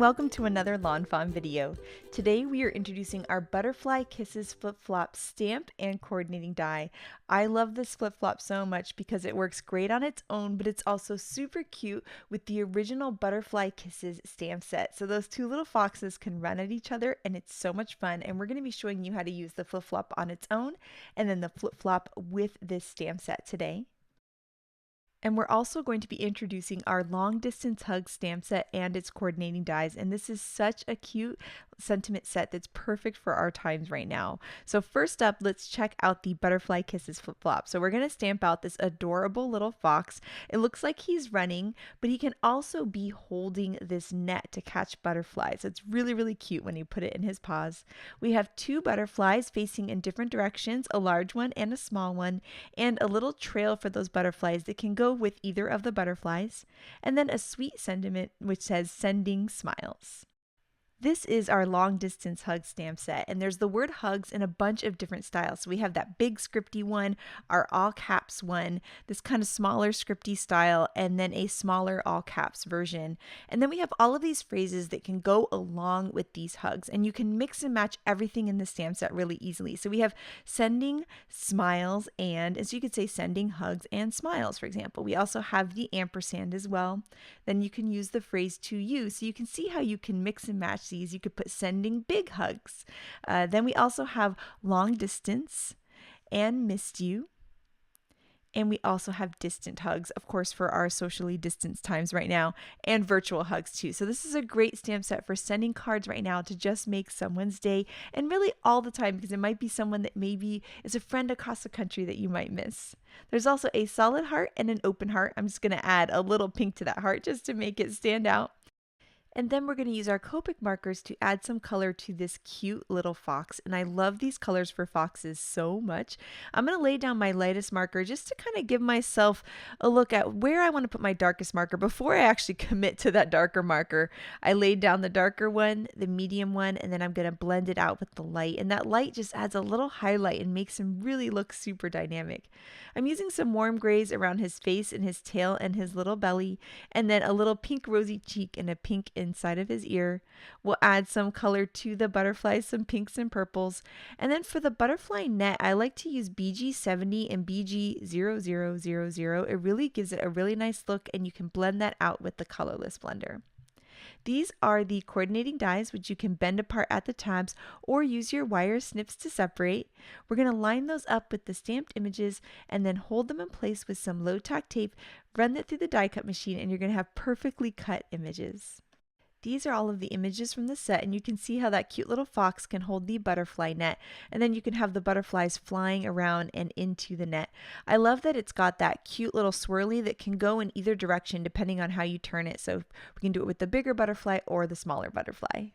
welcome to another lawnfawn video. Today we are introducing our Butterfly Kisses flip-flop stamp and coordinating die. I love this flip-flop so much because it works great on its own, but it's also super cute with the original Butterfly Kisses stamp set. So those two little foxes can run at each other and it's so much fun, and we're going to be showing you how to use the flip-flop on its own and then the flip-flop with this stamp set today. And we're also going to be introducing our long distance hug stamp set and its coordinating dies. And this is such a cute sentiment set that's perfect for our times right now. So first up, let's check out the Butterfly Kisses flip flop. So we're going to stamp out this adorable little fox. It looks like he's running, but he can also be holding this net to catch butterflies. It's really, really cute when you put it in his paws. We have two butterflies facing in different directions, a large one and a small one, and a little trail for those butterflies that can go with either of the butterflies, and then a sweet sentiment which says sending smiles. This is our long distance hug stamp set, and there's the word hugs in a bunch of different styles. So we have that big scripty one, our all caps one, this kind of smaller scripty style, and then a smaller all caps version. And then we have all of these phrases that can go along with these hugs, and you can mix and match everything in the stamp set really easily. So we have sending smiles and so you could say sending hugs and smiles, for example. We also have the ampersand as well. Then you can use the phrase to you, so you can see how you can mix and match these. You could put sending big hugs. Then we also have long distance and missed you. And we also have distant hugs, of course, for our socially distanced times right now, and virtual hugs too. So this is a great stamp set for sending cards right now to just make someone's day, and really all the time, because it might be someone that maybe is a friend across the country that you might miss. There's also a solid heart and an open heart. I'm just going to add a little pink to that heart just to make it stand out. And then we're going to use our Copic markers to add some color to this cute little fox. And I love these colors for foxes so much. I'm going to lay down my lightest marker just to kind of give myself a look at where I want to put my darkest marker before I actually commit to that darker marker. I laid down the darker one, the medium one, and then I'm going to blend it out with the light. And that light just adds a little highlight and makes him really look super dynamic. I'm using some warm grays around his face and his tail and his little belly, and then a little pink rosy cheek and a pink inside of his ear. We'll add some color to the butterflies, some pinks and purples. And then for the butterfly net, I like to use BG70 and BG0000. It really gives it a really nice look, and you can blend that out with the colorless blender. These are the coordinating dies, which you can bend apart at the tabs or use your wire snips to separate. We're going to line those up with the stamped images and then hold them in place with some low tack tape, run that through the die cut machine, and you're going to have perfectly cut images. These are all of the images from the set, and you can see how that cute little fox can hold the butterfly net, and then you can have the butterflies flying around and into the net. I love that it's got that cute little swirly that can go in either direction depending on how you turn it, so we can do it with the bigger butterfly or the smaller butterfly.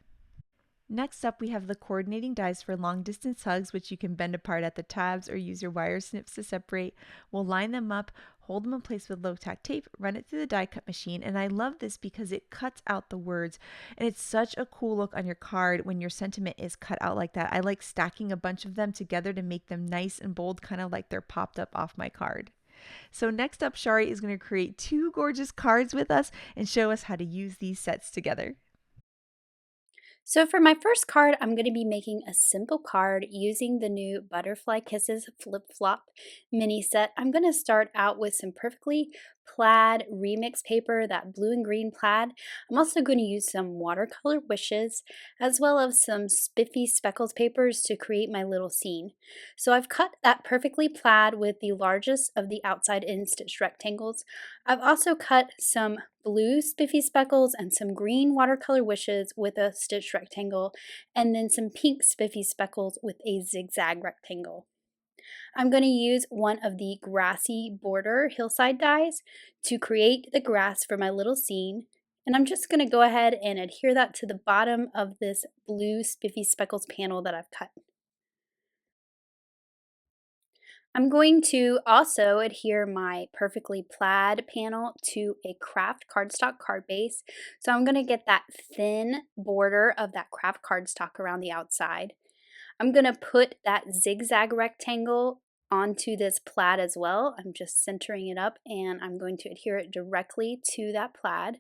Next up, we have the coordinating dies for long distance hugs, which you can bend apart at the tabs or use your wire snips to separate. We'll line them up, hold them in place with low tack tape, run it through the die cut machine, and I love this because it cuts out the words, and it's such a cool look on your card when your sentiment is cut out like that. I like stacking a bunch of them together to make them nice and bold, kind of like they're popped up off my card. So next up, Shari is going to create two gorgeous cards with us and show us how to use these sets together. So for my first card, I'm going to be making a simple card using the new Butterfly Kisses Flip Flop mini set. I'm going to start out with some perfectly plaid remix paper, that blue and green plaid. I'm also going to use some Watercolor Wishes as well as some spiffy speckles papers to create my little scene. So I've cut that perfectly plaid with the largest of the outside in stitched rectangles. I've also cut some blue spiffy speckles and some green Watercolor Wishes with a stitched rectangle, and then some pink spiffy speckles with a zigzag rectangle. I'm going to use one of the Grassy border Hillside dies to create the grass for my little scene, and I'm just going to go ahead and adhere that to the bottom of this blue spiffy speckles panel that I've cut. I'm going to also adhere my perfectly plaid panel to a kraft cardstock card base. So I'm going to get that thin border of that kraft cardstock around the outside. I'm going to put that zigzag rectangle onto this plaid as well. I'm just centering it up, and I'm going to adhere it directly to that plaid.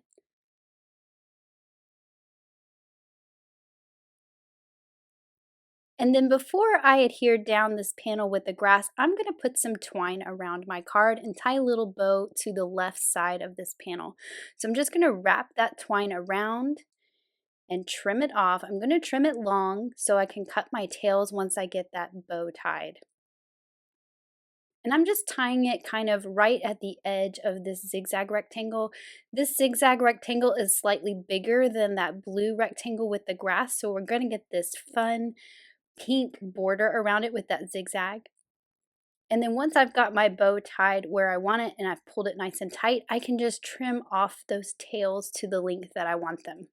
And then before I adhere down this panel with the grass, I'm going to put some twine around my card and tie a little bow to the left side of this panel. So I'm just going to wrap that twine around and trim it off. I'm going to trim it long so I can cut my tails once I get that bow tied. And I'm just tying it kind of right at the edge of this zigzag rectangle. This zigzag rectangle is slightly bigger than that blue rectangle with the grass, so we're going to get this fun pink border around it with that zigzag. And then once I've got my bow tied where I want it and I've pulled it nice and tight, I can just trim off those tails to the length that I want them.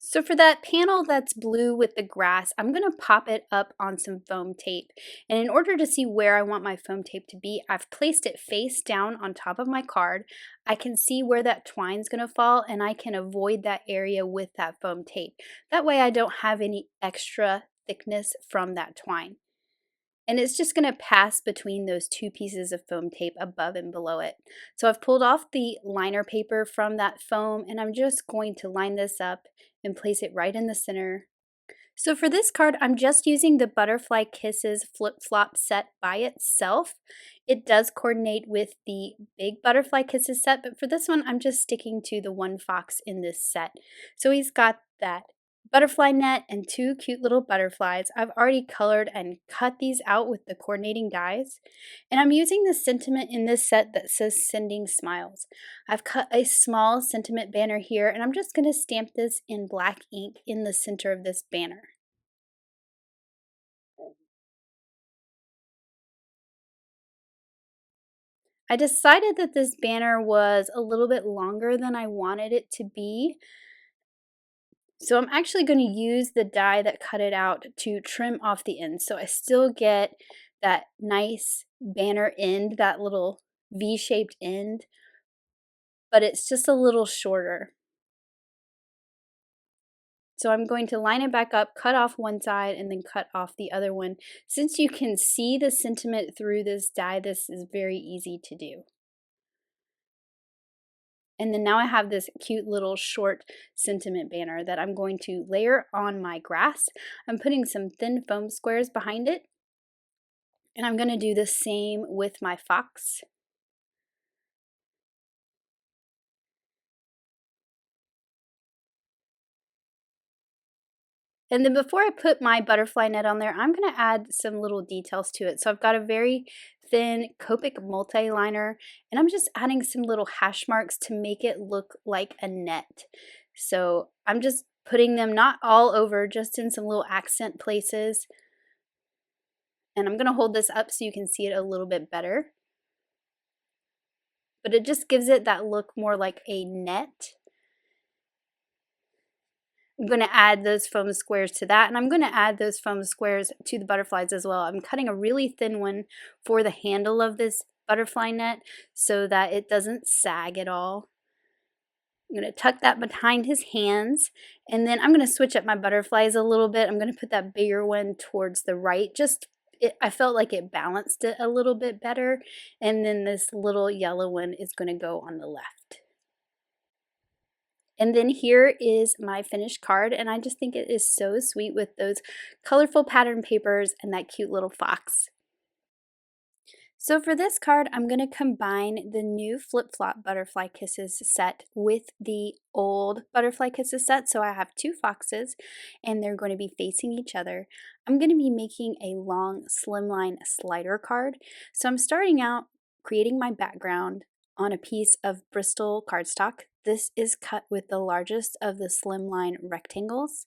So for that panel that's blue with the grass, I'm going to pop it up on some foam tape. And in order to see where I want my foam tape to be, I've placed it face down on top of my card. I can see where that twine's going to fall and I can avoid that area with that foam tape. That way I don't have any extra thickness from that twine. And it's just going to pass between those two pieces of foam tape above and below it. So I've pulled off the liner paper from that foam and I'm just going to line this up and place it right in the center. So for this card, I'm just using the Butterfly Kisses Flip Flop set by itself. It does coordinate with the big Butterfly Kisses set, but for this one, I'm just sticking to the one fox in this set. So he's got that butterfly net and two cute little butterflies. I've already colored and cut these out with the coordinating dies. And I'm using the sentiment in this set that says sending smiles. I've cut a small sentiment banner here and I'm just going to stamp this in black ink in the center of this banner. I decided that this banner was a little bit longer than I wanted it to be. So I'm actually going to use the die that cut it out to trim off the ends. So I still get that nice banner end, that little V-shaped end, but it's just a little shorter. So I'm going to line it back up, cut off one side, and then cut off the other one. Since you can see the sentiment through this die, this is very easy to do. And then now I have this cute little short sentiment banner that I'm going to layer on my grass. I'm putting some thin foam squares behind it. And I'm going to do the same with my fox. And then before I put my butterfly net on there, I'm going to add some little details to it. So I've got a very thin Copic multi-liner, and I'm just adding some little hash marks to make it look like a net. So I'm just putting them not all over, just in some little accent places. And I'm going to hold this up so you can see it a little bit better. But it just gives it that look more like a net. I'm going to add those foam squares to that, and I'm going to add those foam squares to the butterflies as well. I'm cutting a really thin one for the handle of this butterfly net so that it doesn't sag at all. I'm going to tuck that behind his hands, and then I'm going to switch up my butterflies a little bit. I'm going to put that bigger one towards the right. I felt like it balanced it a little bit better, and then this little yellow one is going to go on the left. And then here is my finished card, and I just think it is so sweet with those colorful pattern papers and that cute little fox. So for this card, I'm going to combine the new Flip Flop Butterfly Kisses set with the old Butterfly Kisses set. So I have two foxes, and they're going to be facing each other. I'm going to be making a long slimline slider card. So I'm starting out creating my background on a piece of Bristol cardstock. This is cut with the largest of the slimline rectangles.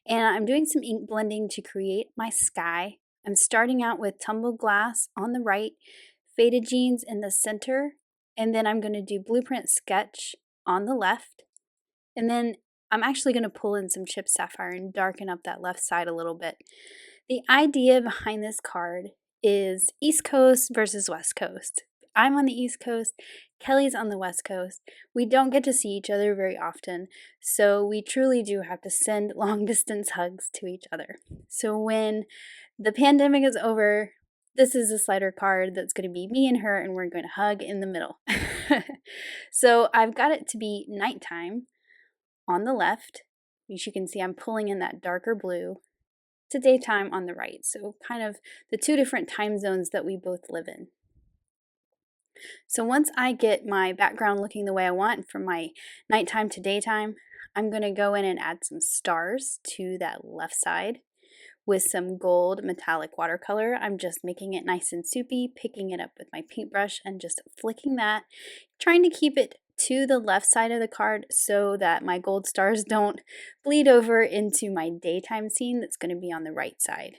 And I'm doing some ink blending to create my sky. I'm starting out with tumbled glass on the right, faded jeans in the center, and then I'm going to do blueprint sketch on the left. And then I'm actually going to pull in some chipped sapphire and darken up that left side a little bit. The idea behind this card is East Coast versus West Coast. I'm on the East Coast, Kelly's on the West Coast. We don't get to see each other very often, so we truly do have to send long distance hugs to each other. So when the pandemic is over, this is a slider card that's going to be me and her, and we're going to hug in the middle. So I've got it to be nighttime on the left, As you can see, I'm pulling in that darker blue to daytime on the right. So kind of the two different time zones that we both live in. So once I get my background looking the way I want from my nighttime to daytime, I'm going to go in and add some stars to that left side with some gold metallic watercolor. I'm just making it nice and soupy, picking it up with my paintbrush and just flicking that, trying to keep it to the left side of the card so that my gold stars don't bleed over into my daytime scene that's going to be on the right side.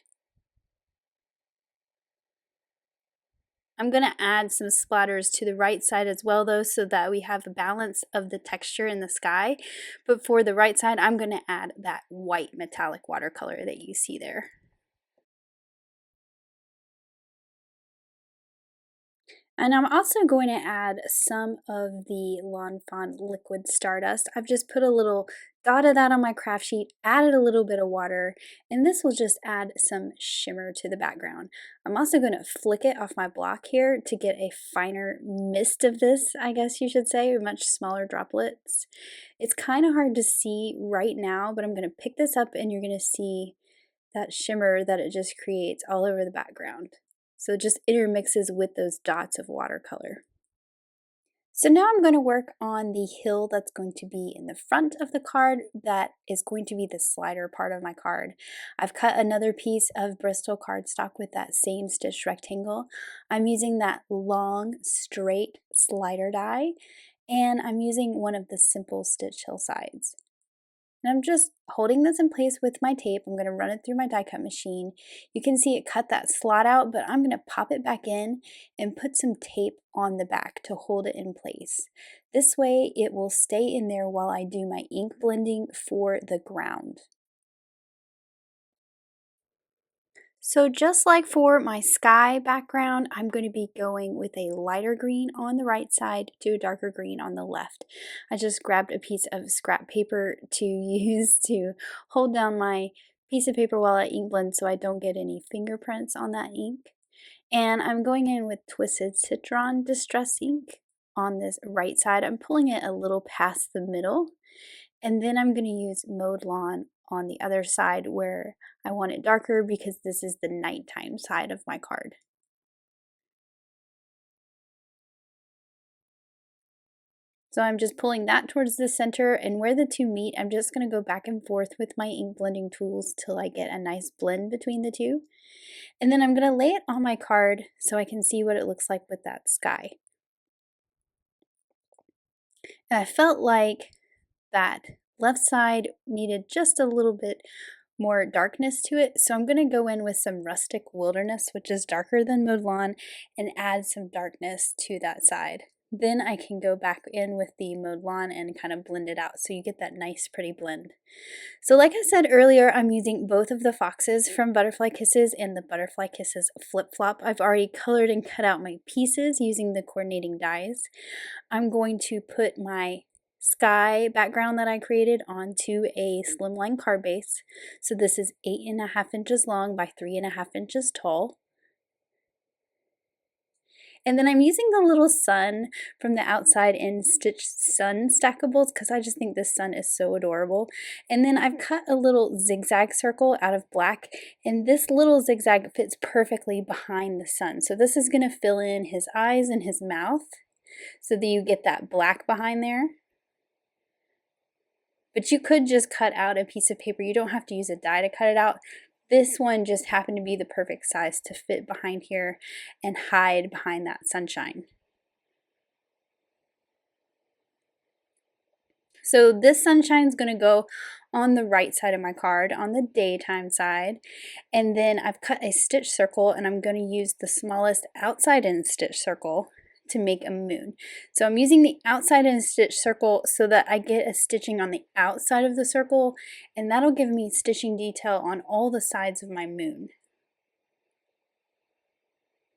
I'm going to add some splatters to the right side as well though, so that we have a balance of the texture in the sky. But for the right side, I'm going to add that white metallic watercolor that you see there. And I'm also going to add some of the lawnfawn liquid stardust. I've just put a little dot of that on my craft sheet, added a little bit of water, and this will just add some shimmer to the background. I'm also going to flick it off my block here to get a finer mist of this, I guess you should say, or much smaller droplets. It's kind of hard to see right now, but I'm going to pick this up and you're going to see that shimmer that it just creates all over the background. So it just intermixes with those dots of watercolor. So now I'm going to work on the hill that's going to be in the front of the card that is going to be the slider part of my card. I've cut another piece of Bristol cardstock with that same stitch rectangle. I'm using that long, straight slider die, and I'm using one of the simple stitch Hillsides. And I'm just holding this in place with my tape. I'm going to run it through my die cut machine. You can see it cut that slot out, but I'm going to pop it back in and put some tape on the back to hold it in place. This way it will stay in there while I do my ink blending for the ground. So just like for my sky background, I'm going to be going with a lighter green on the right side to a darker green on the left. I just grabbed a piece of scrap paper to use to hold down my piece of paper while I ink blend so I don't get any fingerprints on that ink. And I'm going in with Twisted Citron Distress ink on this right side. I'm pulling it a little past the middle. And then I'm going to use Mowed Lawn on the other side where I want it darker because this is the nighttime side of my card. So I'm just pulling that towards the center, and where the two meet, I'm just going to go back and forth with my ink blending tools till I get a nice blend between the two. And then I'm going to lay it on my card so I can see what it looks like with that sky. And I felt like that left side needed just a little bit more darkness to it, so I'm going to go in with some Rustic Wilderness, which is darker than Mowed Lawn, and add some darkness to that side. Then I can go back in with the Mowed Lawn and kind of blend it out so you get that nice pretty blend. So like I said earlier, I'm using both of the foxes from Butterfly Kisses and the Butterfly Kisses Flip Flop. I've already colored and cut out my pieces using the coordinating dies. I'm going to put my sky background that I created onto a slimline card base. So this is 8.5 inches long by 3.5 inches tall. And then I'm using the little sun from the outside in Stitch Sun Stackables because I just think this sun is so adorable. And then I've cut a little zigzag circle out of black, and this little zigzag fits perfectly behind the sun. So this is going to fill in his eyes and his mouth so that you get that black behind there. But you could just cut out a piece of paper. You don't have to use a die to cut it out. This one just happened to be the perfect size to fit behind here and hide behind that sunshine. So this sunshine is going to go on the right side of my card, on the daytime side. And then I've cut a stitch circle, and I'm going to use the smallest outside in stitch circle to make a moon. So I'm using the outside in stitch circle so that I get a stitching on the outside of the circle, and that'll give me stitching detail on all the sides of my moon.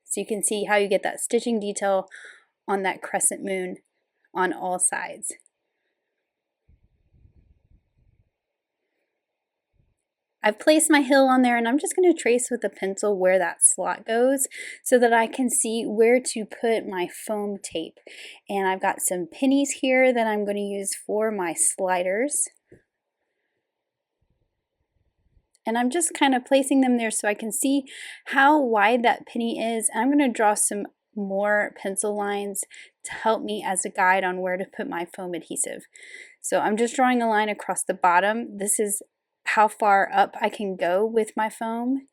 So you can see how you get that stitching detail on that crescent moon on all sides. I've placed my hill on there, and I'm just going to trace with a pencil where that slot goes so that I can see where to put my foam tape. And I've got some pennies here that I'm going to use for my sliders. And I'm just kind of placing them there so I can see how wide that penny is. I'm going to draw some more pencil lines to help me as a guide on where to put my foam adhesive. So I'm just drawing a line across the bottom. This is how far up I can go with my foam.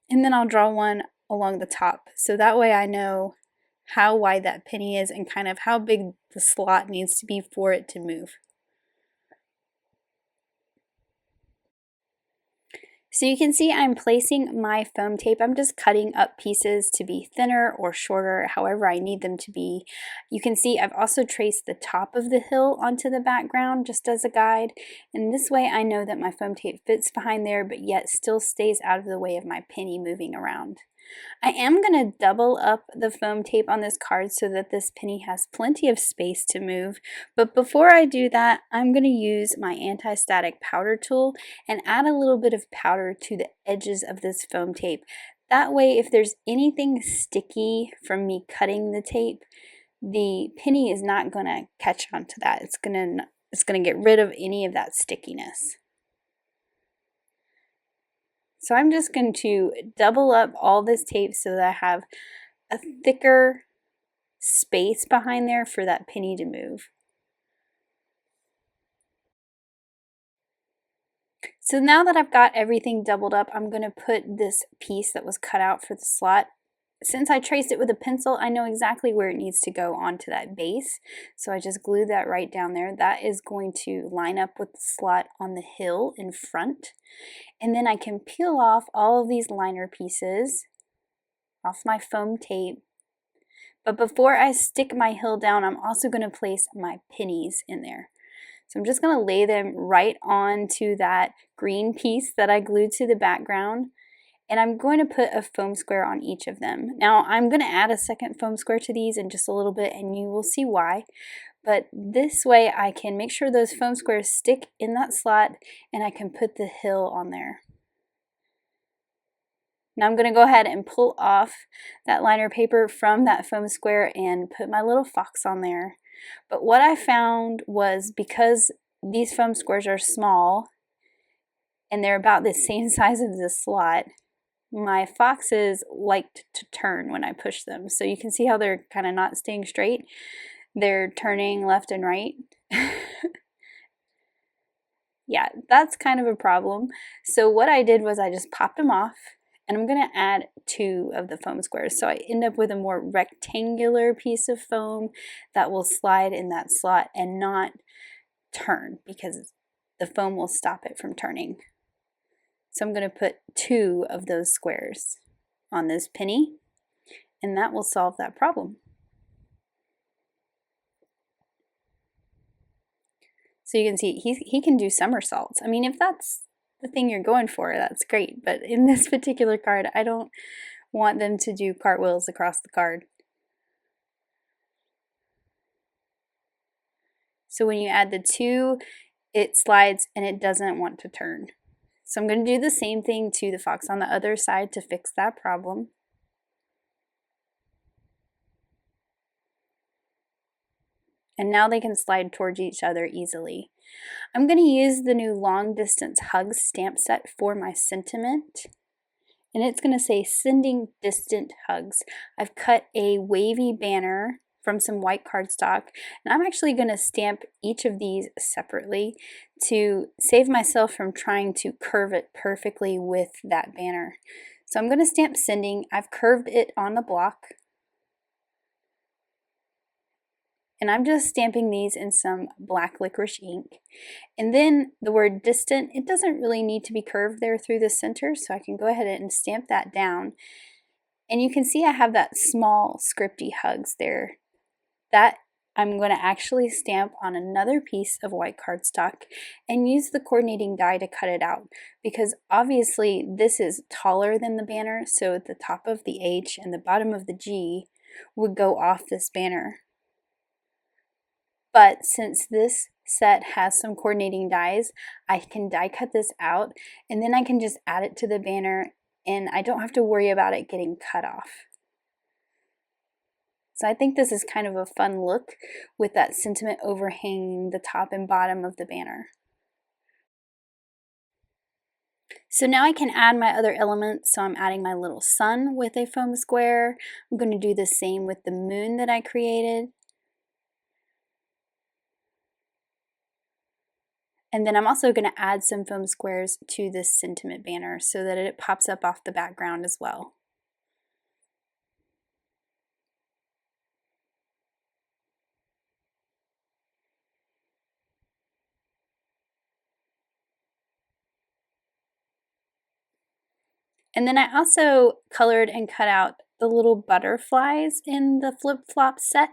And then I'll draw one along the top. So that way I know how wide that penny is and kind of how big the slot needs to be for it to move. So you can see I'm placing my foam tape. I'm just cutting up pieces to be thinner or shorter, however I need them to be. You can see I've also traced the top of the hill onto the background just as a guide. And this way I know that my foam tape fits behind there, but yet still stays out of the way of my penny moving around. I am going to double up the foam tape on this card so that this penny has plenty of space to move. But before I do that, I'm going to use my anti-static powder tool and add a little bit of powder to the edges of this foam tape. That way, if there's anything sticky from me cutting the tape, the penny is not going to catch onto that. It's going to get rid of any of that stickiness. So I'm just going to double up all this tape so that I have a thicker space behind there for that penny to move. So now that I've got everything doubled up, I'm going to put this piece that was cut out for the slot. Since I traced it with a pencil, I know exactly where it needs to go onto that base. So I just glued that right down there. That is going to line up with the slot on the hill in front. And then I can peel off all of these liner pieces off my foam tape. But before I stick my hill down, I'm also going to place my pennies in there. So I'm just going to lay them right onto that green piece that I glued to the background. And I'm going to put a foam square on each of them. Now I'm going to add a second foam square to these in just a little bit and you will see why. But this way I can make sure those foam squares stick in that slot and I can put the hill on there. Now I'm going to go ahead and pull off that liner paper from that foam square and put my little fox on there. But what I found was because these foam squares are small and they're about the same size as the slot, my foxes liked to turn when I push them. So you can see how they're kind of not staying straight. They're turning left and right. Yeah, that's kind of a problem. So what I did was I just popped them off and I'm going to add 2 of the foam squares. So I end up with a more rectangular piece of foam that will slide in that slot and not turn because the foam will stop it from turning. So I'm going to put 2 of those squares on this penny, and that will solve that problem. So you can see he can do somersaults. I mean, if that's the thing you're going for, that's great. But in this particular card, I don't want them to do cartwheels across the card. So when you add the 2, it slides and it doesn't want to turn. So I'm going to do the same thing to the fox on the other side to fix that problem. And now they can slide towards each other easily. I'm going to use the new long distance hugs stamp set for my sentiment. And it's going to say sending distant hugs. I've cut a wavy banner from some white cardstock, and I'm actually going to stamp each of these separately to save myself from trying to curve it perfectly with that banner. So I'm going to stamp sending. I've curved it on the block, and I'm just stamping these in some black licorice ink. And then the word distant, it doesn't really need to be curved there through the center, so I can go ahead and stamp that down. And you can see I have that small scripty hugs there. That I'm going to actually stamp on another piece of white cardstock and use the coordinating die to cut it out, because obviously this is taller than the banner, so the top of the H and the bottom of the G would go off this banner. But since this set has some coordinating dies, I can die cut this out and then I can just add it to the banner and I don't have to worry about it getting cut off. So I think this is kind of a fun look with that sentiment overhanging the top and bottom of the banner. So now I can add my other elements. So I'm adding my little sun with a foam square. I'm going to do the same with the moon that I created. And then I'm also going to add some foam squares to this sentiment banner so that it pops up off the background as well. And then I also colored and cut out the little butterflies in the flip-flop set,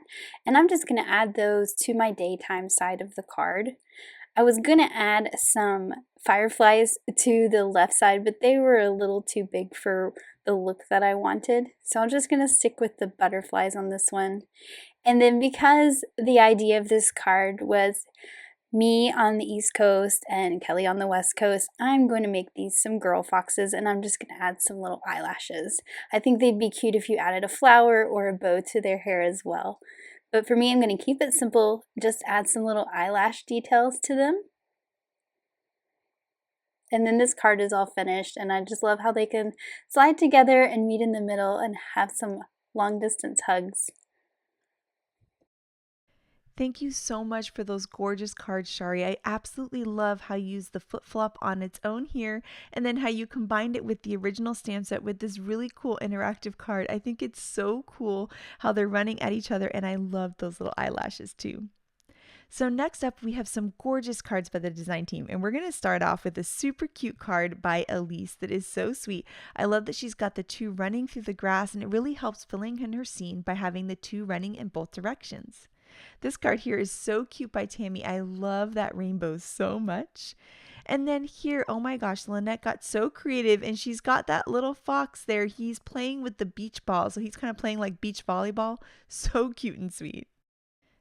and I'm just going to add those to my daytime side of the card. I was going to add some fireflies to the left side, but they were a little too big for the look that I wanted, so I'm just going to stick with the butterflies on this one. And then because the idea of this card was me on the East Coast and Kelly on the West Coast, I'm going to make these some girl foxes, and I'm just going to add some little eyelashes. I think they'd be cute if you added a flower or a bow to their hair as well. But for me, I'm going to keep it simple, just add some little eyelash details to them. And then this card is all finished, and I just love how they can slide together and meet in the middle and have some long distance hugs. Thank you so much for those gorgeous cards, Shari. I absolutely love how you use the flip-flop on its own here, and then how you combined it with the original stamp set with this really cool interactive card. I think it's so cool how they're running at each other, and I love those little eyelashes too. So next up, we have some gorgeous cards by the design team, and we're going to start off with a super cute card by Elise that is so sweet. I love that she's got the two running through the grass, and it really helps filling in her scene by having the two running in both directions. This card here is so cute by Tammy. I love that rainbow so much. And then here, oh my gosh, Lynette got so creative, and she's got that little fox there. He's playing with the beach ball, so he's kind of playing like beach volleyball. So cute and sweet.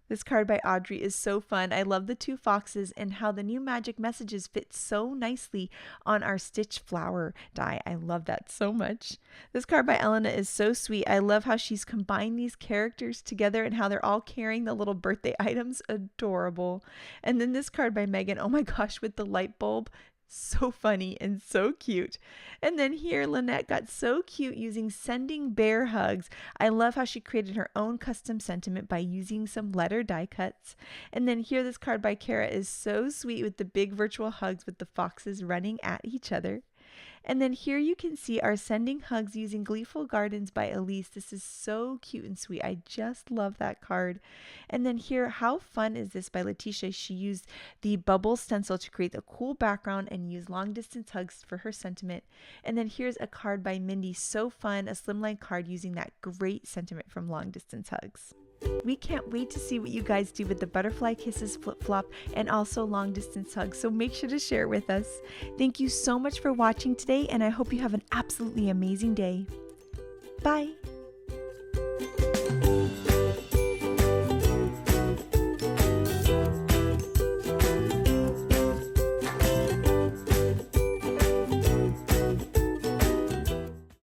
This card by Audrey is so fun. I love the two foxes and how the new magic messages fit so nicely on our stitch flower die. I love that so much. This card by Elena is so sweet. I love how she's combined these characters together and how they're all carrying the little birthday items. Adorable. And then this card by Megan, oh my gosh, with the light bulb. So funny and so cute. And then here, Lynette got so cute using sending bear hugs. I love how she created her own custom sentiment by using some letter die cuts. And then here, this card by Kara is so sweet with the big virtual hugs with the foxes running at each other. And then here you can see our sending hugs using Gleeful Gardens by Elise. This is so cute and sweet. I just love that card. And then here, How Fun Is This by Letitia. She used the bubble stencil to create a cool background and use long distance hugs for her sentiment. And then here's a card by Mindy. So fun, a slimline card using that great sentiment from long distance hugs. We can't wait to see what you guys do with the Butterfly Kisses flip-flop and also long distance hugs, so make sure to share it with us. Thank you so much for watching today, and I hope you have an absolutely amazing day. Bye!